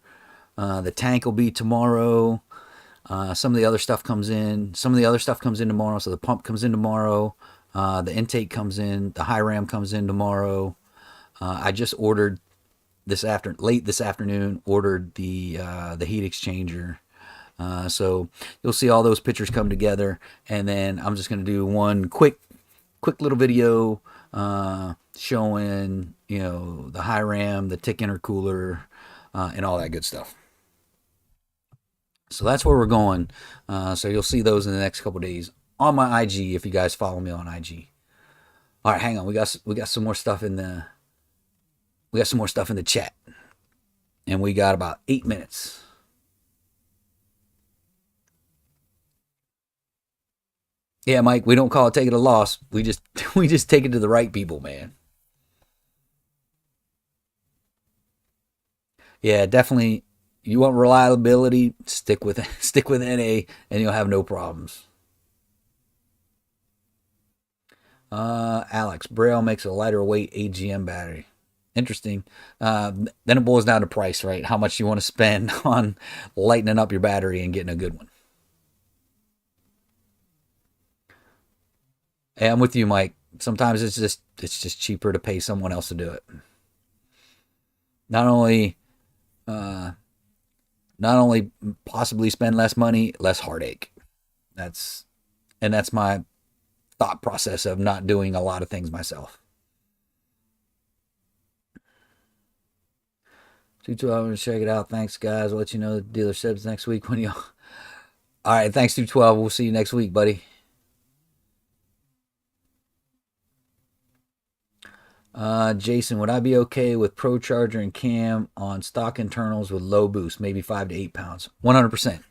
The tank will be tomorrow. Some of the other stuff comes in. Some of the other stuff comes in tomorrow. So the pump comes in tomorrow. The intake comes in. The high ram comes in tomorrow. I just ordered late this afternoon. Ordered the heat exchanger. So you'll see all those pictures come together, and then I'm just gonna do one quick little video showing the high ram, the tick intercooler, and all that good stuff. So that's where we're going. So you'll see those in the next couple days on my IG if you guys follow me on IG. All right, hang on. We got some more stuff in the chat, and we got about 8 minutes. Yeah, Mike, we don't call it taking a loss. We just we just take it to the right people, man. Yeah, definitely. You want reliability? Stick with stick with NA, and you'll have no problems. Alex Braille makes a lighter weight AGM battery. Interesting. Then it boils down to price, right? How much you want to spend on lightening up your battery and getting a good one. Hey, I'm with you, Mike. Sometimes it's just cheaper to pay someone else to do it. Not only uh, not only possibly spend less money, less heartache. That's that's my thought process of not doing a lot of things myself. 212, I'm gonna check it out. Thanks, guys. I'll let you know the dealer says next week when you. All right, thanks, 212. We'll see you next week, buddy. Jason, would I be okay with Pro Charger and Cam on stock internals with low boost, maybe 5 to 8 pounds? 100%.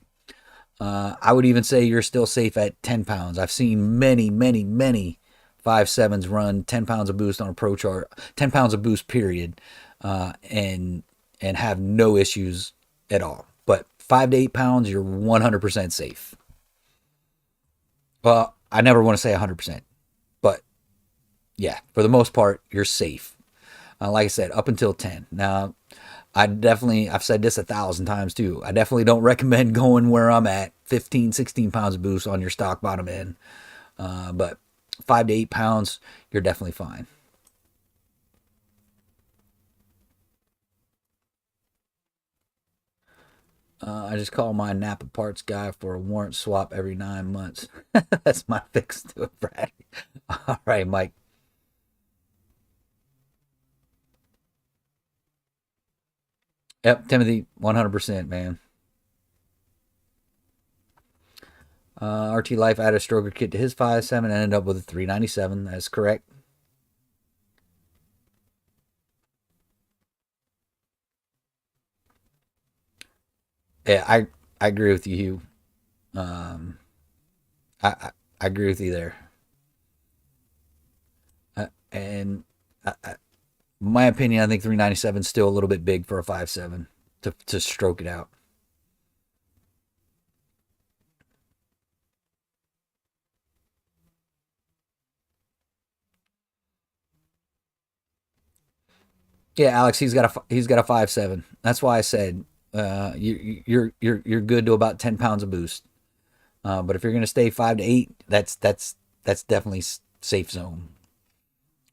I would even say you're still safe at 10 pounds. I've seen many 5.7s run 10 pounds of boost on a Pro Charger, 10 pounds of boost, period, and have no issues at all. But 5 to 8 pounds, you're 100% safe. Well, I never want to say 100%, but yeah, for the most part, you're safe. Like I said, up until 10. Now, I've said this 1,000 times too. I definitely don't recommend going where I'm at, 15, 16 pounds of boost on your stock bottom end. But 5 to 8 pounds, you're definitely fine. I just call my Napa parts guy for a warrant swap every 9 months. That's my fix to it, Brad. All right, Mike. Yep, Timothy, 100%, man. RT Life added a stroker kit to his 5.7 and ended up with a 397. That's correct. Yeah, I agree with you, Hugh. Um, I agree with you there. And my opinion, I think 397 is still a little bit big for a 5.7 to stroke it out. Yeah, Alex, he's got a 5.7. That's why I said you're good to about 10 pounds of boost. But if you're gonna stay 5 to 8, that's definitely safe zone,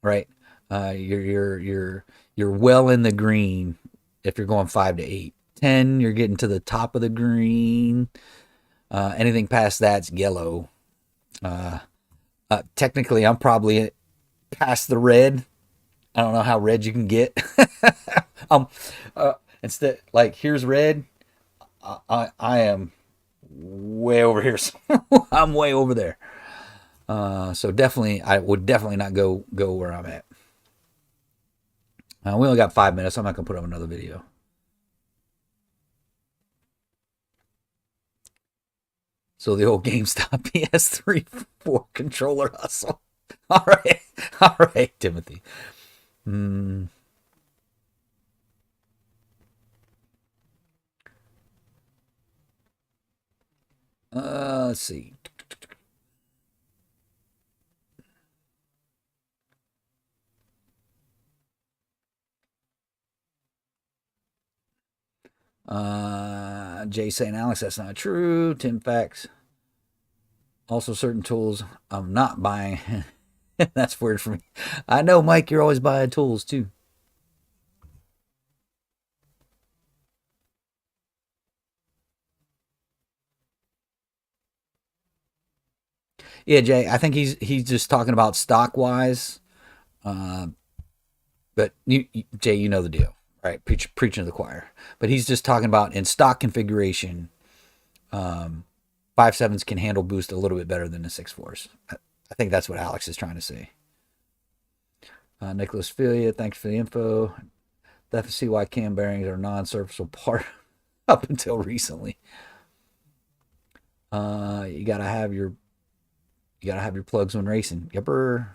right? You're well in the green if you're going 5 to 8. 10, you're getting to the top of the green. Anything past that's yellow. Uh, Technically, I'm probably past the red. I don't know how red you can get. um, Instead, like here's red. I am way over here. So I'm way over there. So definitely, I would definitely not go where I'm at. We only got 5 minutes. I'm not gonna put up another video. So the old GameStop PS3 4 controller hustle. All right, all right, Timothy. Hmm. Let's see. Jay saying, Alex, that's not true. Tim Facts. Also, certain tools I'm not buying. That's weird for me. I know, Mike, you're always buying tools too. Yeah, Jay, I think he's just talking about stock wise. Uh, but Jay, you know the deal, right? Preaching to the choir. But he's just talking about in stock configuration. Um, 5.7s can handle boost a little bit better than the 6.4s. I think that's what Alex is trying to say. Nicholas Filia, thanks for the info. Definitely see why cam bearings are non-serviceable part up until recently. You gotta have your plugs when racing. Yepper.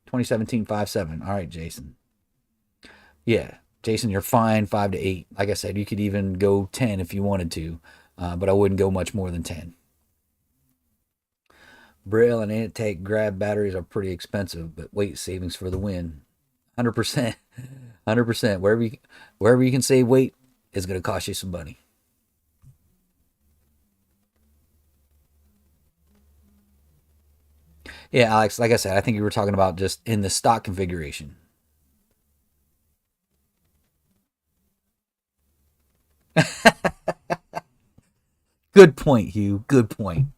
2017 5.7. All right, Jason. Yeah, Jason, you're fine 5 to 8. Like I said, you could even go 10 if you wanted to, but I wouldn't go much more than 10. Braille and Anatech grab batteries are pretty expensive, but weight savings for the win. 100%. 100%. Wherever you can save weight is going to cost you some money. Yeah, Alex, like I said, I think you were talking about just in the stock configuration. Good point, Hugh. Good point.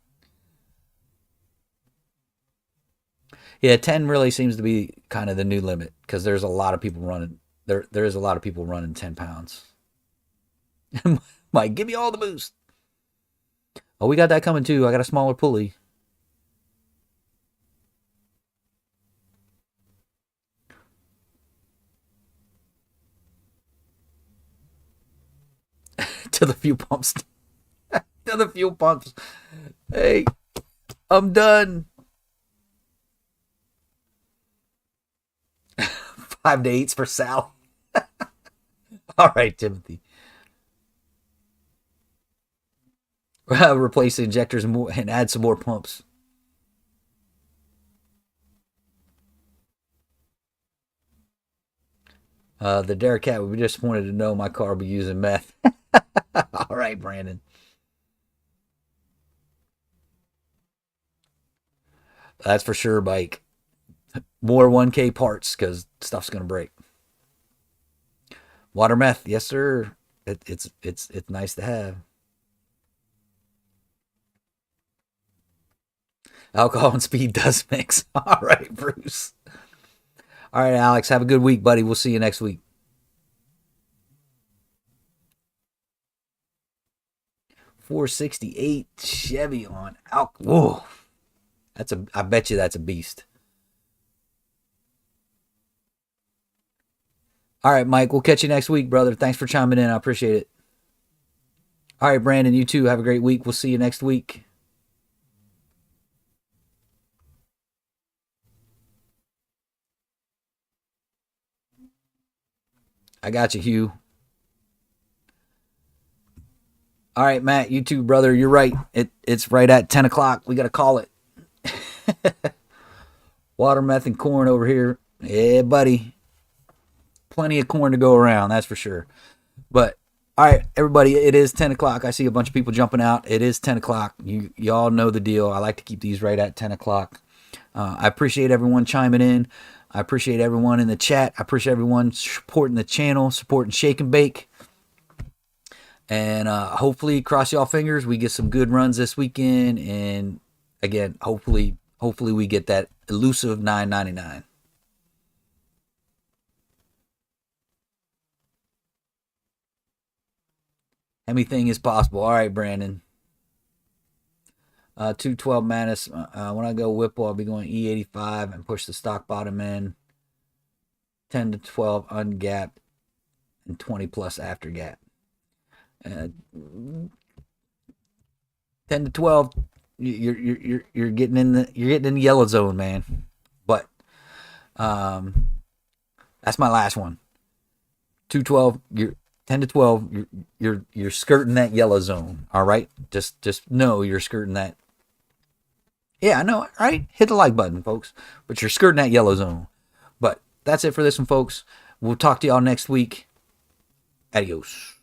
Yeah, 10 really seems to be kind of the new limit because there's a lot of people running. There is a lot of people running 10 pounds. Mike, give me all the boost. Oh, we got that coming too. I got a smaller pulley. To the fuel pumps. To the fuel pumps. Hey, I'm done. 5 to 8s for Sal. All right, Timothy. Replace the injectors and add some more pumps. The Derek Cat would be disappointed to know my car will be using meth. All right, Brandon. That's for sure, Mike. More 1K parts because stuff's gonna break. Water meth, yes sir. It's nice to have. Alcohol and speed does mix. All right, Bruce. All right, Alex. Have a good week, buddy. We'll see you next week. 468 Chevy on alcohol. Whoa, that's a. I bet you that's a beast. All right, Mike. We'll catch you next week, brother. Thanks for chiming in. I appreciate it. All right, Brandon. You too. Have a great week. We'll see you next week. I got you, Hugh. All right, Matt. You too, brother. You're right. It's right at 10 o'clock. We got to call it. Water, meth, and corn over here. Yeah, buddy. Plenty of corn to go around. That's for sure. But all right, everybody, it is 10 o'clock. I see a bunch of people jumping out. It is 10 o'clock. Y'all know the deal. I like to keep these right at 10 o'clock. I appreciate everyone chiming in. I appreciate everyone in the chat. I appreciate everyone supporting the channel, supporting Shake and Bake. And hopefully, cross y'all fingers, we get some good runs this weekend. And again, hopefully we get that elusive 999. Anything is possible. All right, Brandon. 212 Manus. When I go Whipple, I'll be going E85 and push the stock bottom in. 10 to 12 ungapped and 20 plus after gap. 10 to 12, you're getting in the yellow zone, man. But that's my last one. 212, you're 10 to 12, you're skirting that yellow zone. All right, just know you're skirting that. Yeah, I know, right? Hit the like button, folks. But you're skirting that yellow zone. But that's it for this one, folks. We'll talk to y'all next week. Adios.